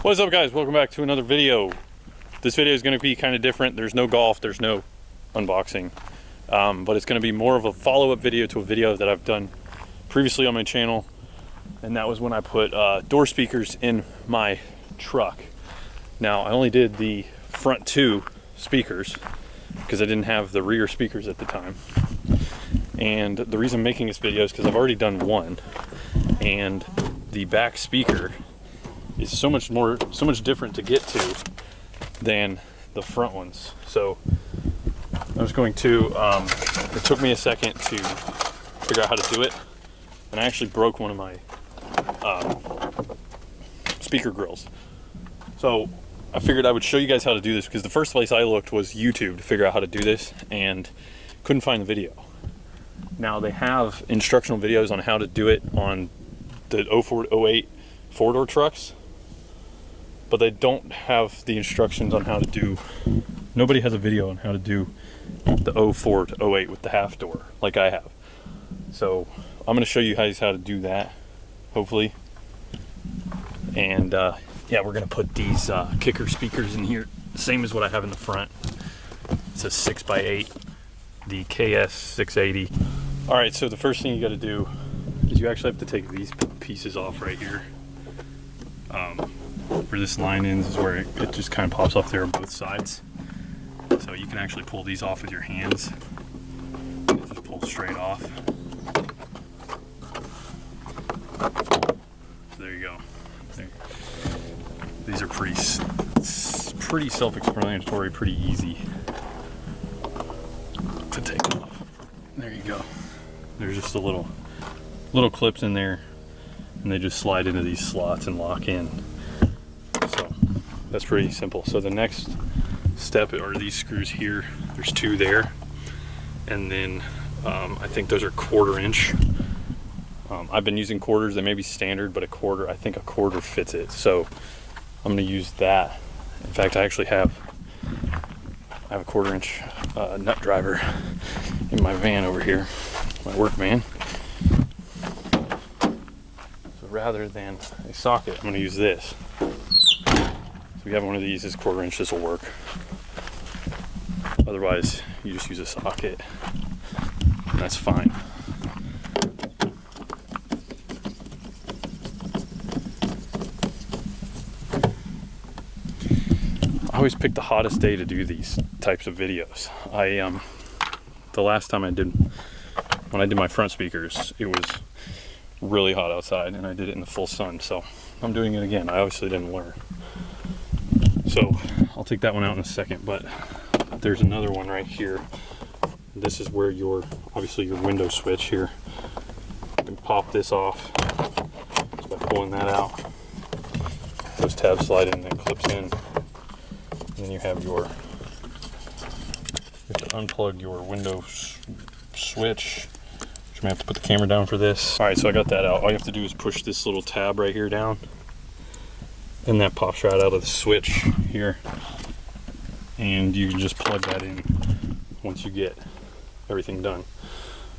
What's up, guys? Welcome back to another video. This video is going to be kind of different. There's no golf, there's no unboxing, but it's going to be more of a follow-up video to a video that I've done previously on my channel, and that was when I put door speakers in my truck. Now, I only did the front two speakers because I didn't have the rear speakers at the time, and the reason I'm making this video is because I've already done one, and the back speaker is so much different to get to than the front ones. So I was going to, it took me a second to figure out how to do it, and I actually broke one of my speaker grills. So I figured I would show you guys how to do this, because the first place I looked was YouTube to figure out how to do this and couldn't find the video. Now they have instructional videos on how to do it on the 04 to 08 four-door trucks, but they don't have the instructions on how to do, nobody has a video on how to do the 04 to 08 with the half door like I have. So I'm going to show you guys how to do that, hopefully. And yeah, we're going to put these kicker speakers in here, same as what I have in the front. It's a 6x8, the KS680. All right, so the first thing you got to do is you actually have to take these pieces off right here. Where this line ends is where it just kind of pops off there on both sides. So you can actually pull these off with your hands. Just pull straight off. So there you go. There. These are pretty self-explanatory, pretty easy to take off. There you go. There's just a little clips in there, and they just slide into these slots and lock in. So that's pretty simple. So the next step are these screws here. There's two there, and then I think those are 1/4 inch. I've been using quarters. They may be standard, but I think a quarter fits it. So I'm going to use that. In fact, I actually have a 1/4 inch nut driver in my van over here, my work van. So rather than a socket, I'm going to use this. We have one of these, this 1/4 inch, this will work. Otherwise, you just use a socket, and that's fine. I always pick the hottest day to do these types of videos. The last time when I did my front speakers, it was really hot outside, and I did it in the full sun, so I'm doing it again. I obviously didn't learn. So I'll take that one out in a second, but there's another one right here. This is where obviously your window switch here. You can pop this off just by pulling that out. Those tabs slide in and it clips in. And then you have to unplug your window switch. You may have to put the camera down for this. All right, so I got that out. All you have to do is push this little tab right here down, and that pops right out of the switch here, and you can just plug that in once you get everything done.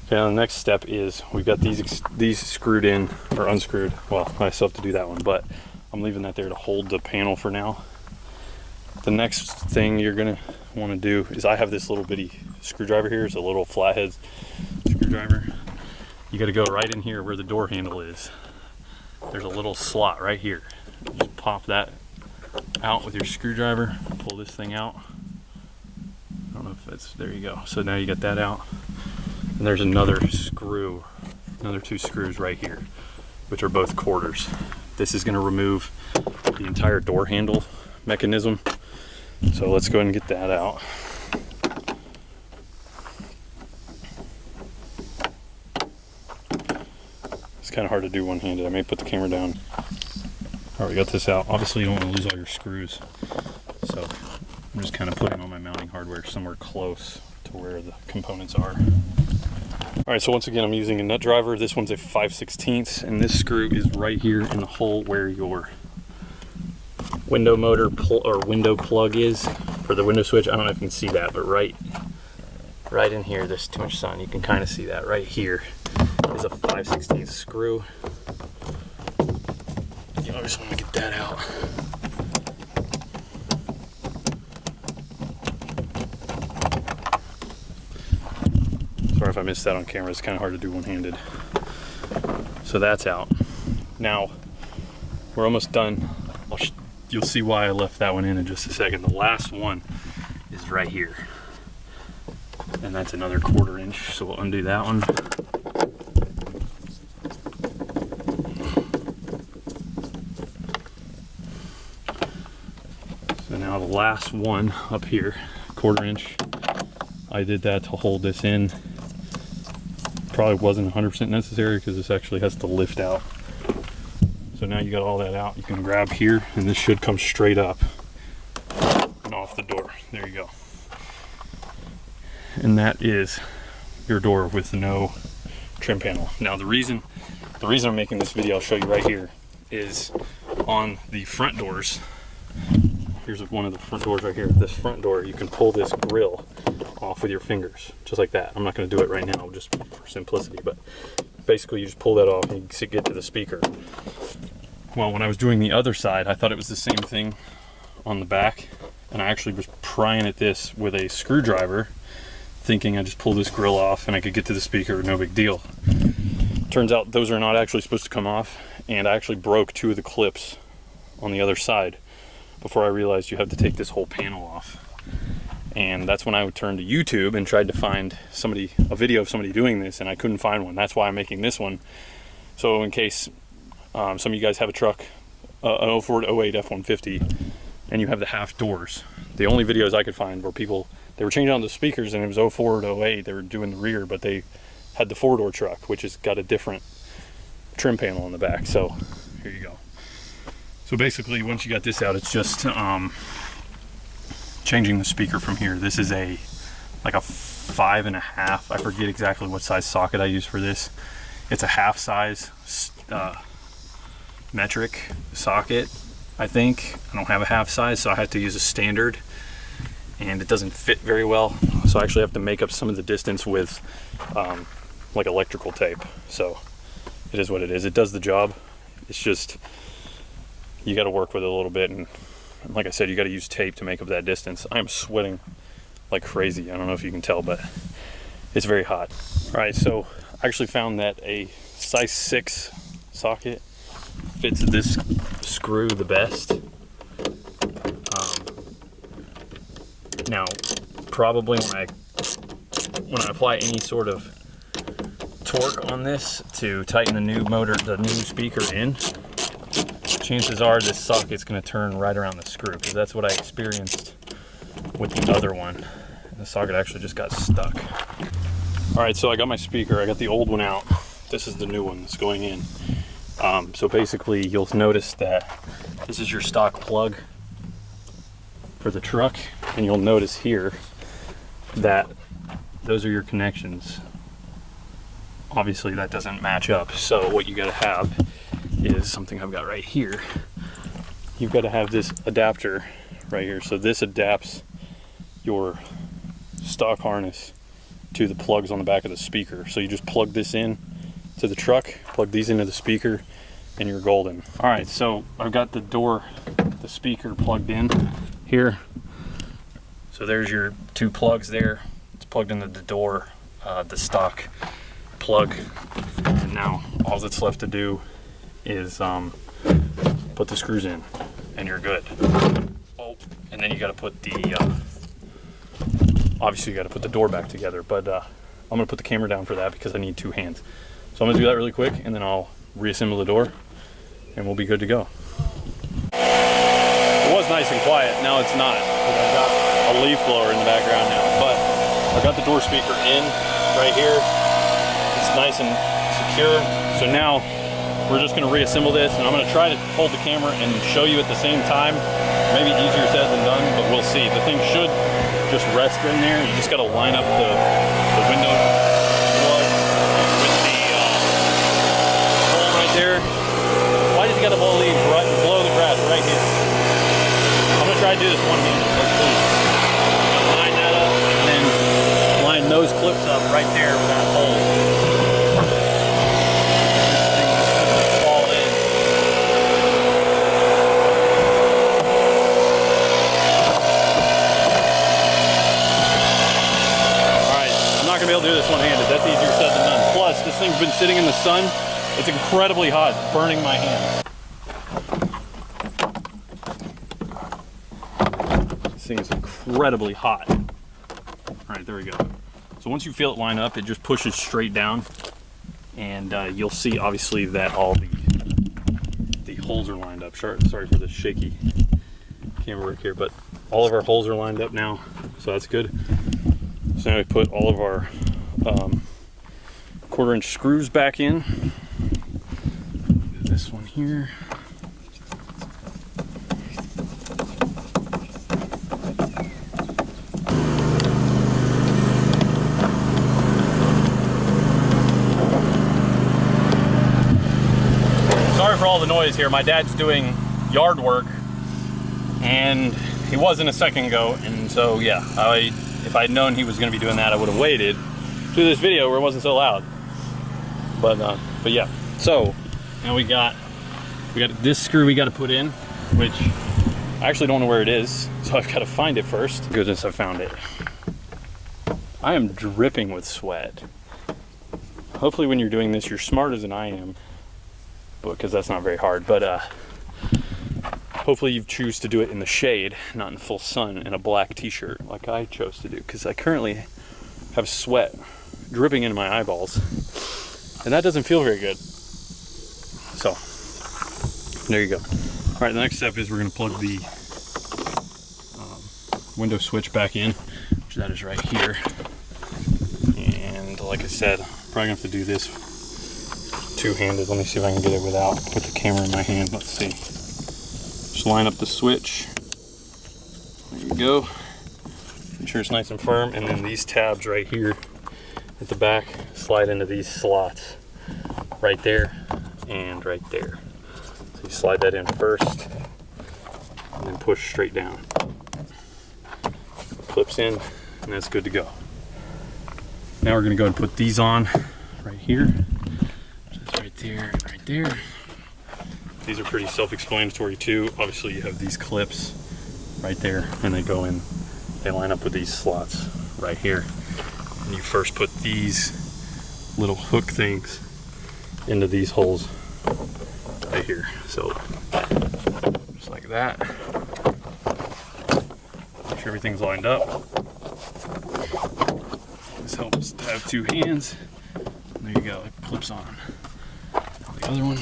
Okay, now the next step is we've got these screwed in or unscrewed. Well, I still have to do that one, but I'm leaving that there to hold the panel for now. The next thing you're gonna want to do is, I have this little bitty screwdriver here. It's a little flathead screwdriver. You got to go right in here where the door handle is. There's a little slot right here. Just pop that out with your screwdriver, pull this thing out. I don't know if it's, there you go. So now you got that out. And there's another screw, another two screws right here, which are both quarters. This is going to remove the entire door handle mechanism. So let's go ahead and get that out. It's kind of hard to do one-handed. I may put the camera down. All right, we got this out. Obviously, you don't want to lose all your screws. So I'm just kind of putting all my mounting hardware somewhere close to where the components are. All right, so once again, I'm using a nut driver. This one's a 5/16, and this screw is right here in the hole where your window motor or window plug is for the window switch. I don't know if you can see that, but right in here, there's too much sun. You can kind of see that right here is a 5/16 screw. You obviously want to get that out. if I missed that on camera. It's kind of hard to do one-handed. So that's out. Now, we're almost done. You'll see why I left that one in just a second. The last one is right here. And that's another 1/4 inch, so we'll undo that one. So now the last one up here, 1/4 inch. I did that to hold this in. Probably wasn't 100% necessary because this actually has to lift out. So now you got all that out, you can grab here and this should come straight up and off the door. There you go. And that is your door with no trim panel. Now the reason I'm making this video, I'll show you right here, is on the front doors. Here's one of the front doors right here. This front door, you can pull this grill off with your fingers, just like that. I'm not going to do it right now, just for simplicity, but basically you just pull that off and you get to the speaker. Well, when I was doing the other side, I thought it was the same thing on the back, and I actually was prying at this with a screwdriver, thinking I just pull this grill off and I could get to the speaker, no big deal. Turns out those are not actually supposed to come off, and I actually broke 2 of the clips on the other side before I realized you have to take this whole panel off. And that's when I would turn to YouTube and tried to find a video of somebody doing this, and I couldn't find one. That's why I'm making this one. So in case some of you guys have a truck, an 04 to 08 F150, and you have the half doors. The only videos I could find were they were changing out the speakers, and it was 04 to 08, they were doing the rear, but they had the 4-door truck, which has got a different trim panel on the back. So here you go. So basically, once you got this out, it's just changing the speaker from here. This is like a 5.5. I forget exactly what size socket I use for this. It's a half size metric socket, I think. I don't have a half size, so I have to use a standard, and it doesn't fit very well. So I actually have to make up some of the distance with like electrical tape. So it is what it is. It does the job. It's just, you got to work with it a little bit, and like I said, you got to use tape to make up that distance. I'm sweating like crazy. I don't know if you can tell, but it's very hot. All right, so I actually found that a size 6 socket fits this screw the best. Now, probably when I apply any sort of torque on this to tighten the new speaker in, chances are this socket's going to turn right around the screw, because that's what I experienced with the other one. The socket actually just got stuck. All right, so I got my speaker. I got the old one out. This is the new one that's going in. So basically, you'll notice that this is your stock plug for the truck, and you'll notice here that those are your connections. Obviously, that doesn't match up. So what you got to have is something I've got right here. You've got to have this adapter right here. So this adapts your stock harness to the plugs on the back of the speaker. So you just plug this in to the truck, plug these into the speaker, and you're golden. All right, so I've got the speaker plugged in here. So there's your 2 plugs there. It's plugged into the door, the stock plug. And now all that's left to do is put the screws in, and you're good. Oh, and then you got to put obviously you got to put the door back together, but I'm gonna put the camera down for that because I need 2 hands. So I'm gonna do that really quick, and then I'll reassemble the door, and we'll be good to go. It was nice and quiet. Now it's not. I've got a leaf blower in the background now, but I've got the door speaker in right here. It's nice and secure. So now we're just gonna reassemble this, and I'm gonna try to hold the camera and show you at the same time. Maybe easier said than done, but we'll see. The thing should just rest in there. You just gotta line up the window plug with the hole right there. Why does it gotta blow the grass right here? I'm gonna try to do this one-handed. Let's see. Line that up, and then line those clips up right there with that hole. Be able to do this one-handed. That's easy We've been sitting in the sun. It's incredibly hot, it's burning my hand. This thing is incredibly hot. All right, there we go. So once you feel it line up, it just pushes straight down, and you'll see obviously that all the holes are lined up. Sorry for the shaky camera work here, but all of our holes are lined up now, so that's good. So now we put all of our 1/4" screws back in. This one here. Sorry for all the noise here. My dad's doing yard work, and he wasn't a second ago, and so yeah, if I'd known he was going to be doing that, I would have waited to do this video where it wasn't so loud. But yeah. So now we got this screw we got to put in, which I actually don't know where it is, so I've got to find it first. Goodness, I found it. I am dripping with sweat. Hopefully when you're doing this, you're smarter than I am, because that's not very hard. But hopefully you choose to do it in the shade, not in the full sun, in a black t-shirt like I chose to do, because I currently have sweat dripping into my eyeballs, and that doesn't feel very good. So there you go. All right, the next step is we're going to plug the window switch back in, which that is right here. And like I said, probably gonna have to do this two-handed. Let me see if I can get it with the camera in my hand. Let's see. Just line up the switch. There you go. Make sure it's nice and firm, and then these tabs right here at the back slide into these slots right there and right there. So you slide that in first and then push straight down. Clips in, and that's good to go. Now we're going to go and put these on right here. Just right there and right there. These are pretty self-explanatory too. Obviously you have these clips right there, and they go in, they line up with these slots right here. And you first put these little hook things into these holes right here. So just like that. Make sure everything's lined up. This helps to have two hands. And there you go, it clips on. The other one.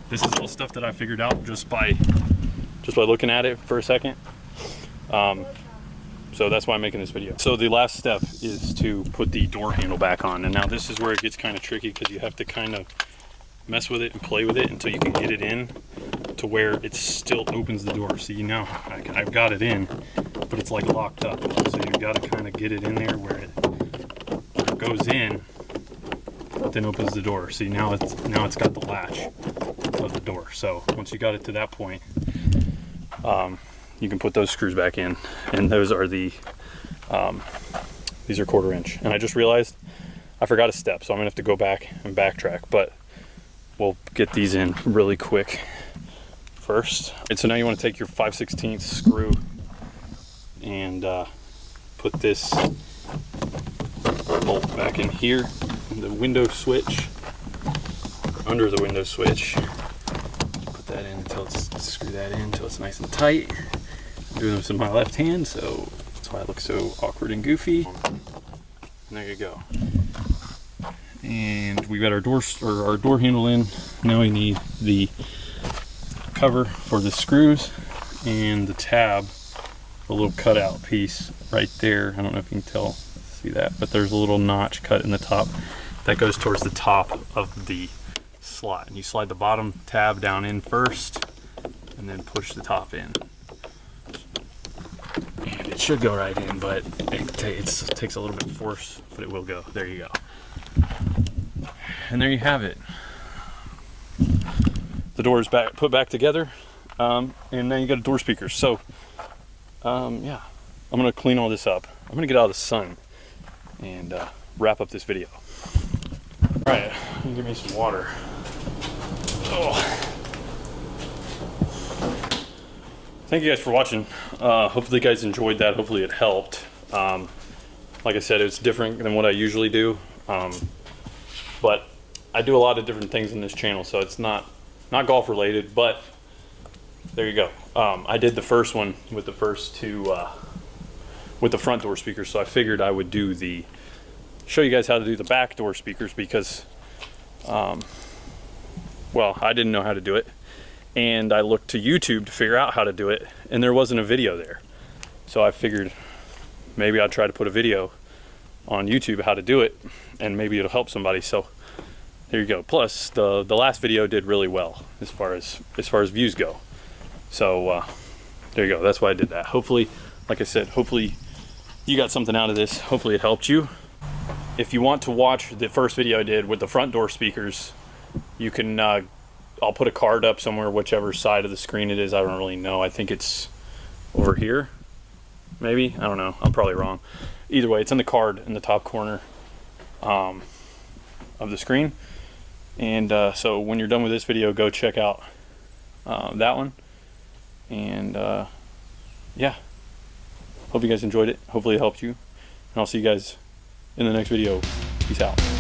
This is all stuff that I figured out just by looking at it for a second. So that's why I'm making this video. So the last step is to put the door handle back on. And now this is where it gets kind of tricky, because you have to kind of mess with it and play with it until you can get it in to where it still opens the door. See, now I've got it in, but it's like locked up. So you've got to kind of get it in there where it goes in, but then opens the door. See, now it's got the latch of the door. So once you got it to that point, you can put those screws back in, and those are these are 1/4 inch. And I just realized I forgot a step, so I'm gonna have to go back and backtrack, but we'll get these in really quick first. And so now you want to take your 5/16 screw and put this bolt back in here, in the window switch, or under the window switch. Put that in until screw that in until it's nice and tight. I'm doing this with my left hand, so that's why I look so awkward and goofy. And there you go. And we got our door handle in. Now we need the cover for the screws and the tab, a little cutout piece right there. I don't know if you can see that, but there's a little notch cut in the top that goes towards the top of the slot. And you slide the bottom tab down in first, and then push the top in. And it should go right in, but it takes a little bit of force, but it will go. There you go. And there you have it. The door is put back together, and now you got a door speaker. So, yeah, I'm gonna clean all this up. I'm gonna get out of the sun and wrap up this video. All right, give me some water. Oh. Thank you guys for watching. Hopefully you guys enjoyed that. Hopefully it helped. Like I said, it's different than what I usually do, but I do a lot of different things in this channel, so it's not golf related, but there you go. I did the first one with the first two with the front door speakers, so I figured I would show you guys how to do the back door speakers, because well, I didn't know how to do it, and I looked to YouTube to figure out how to do it, and there wasn't a video there. So I figured maybe I'd try to put a video on YouTube how to do it, and maybe it'll help somebody. So there you go. Plus the last video did really well as far as views go. So there you go. That's why I did that. Hopefully, like I said, hopefully you got something out of this. Hopefully it helped you. If you want to watch the first video I did with the front door speakers, you can I'll put a card up somewhere, whichever side of the screen it is. I don't really know. I think it's over here, maybe. I don't know. I'm probably wrong. Either way, it's in the card in the top corner of the screen. And so when you're done with this video, go check out that one. And yeah, hope you guys enjoyed it. Hopefully it helped you. And I'll see you guys in the next video. Peace out.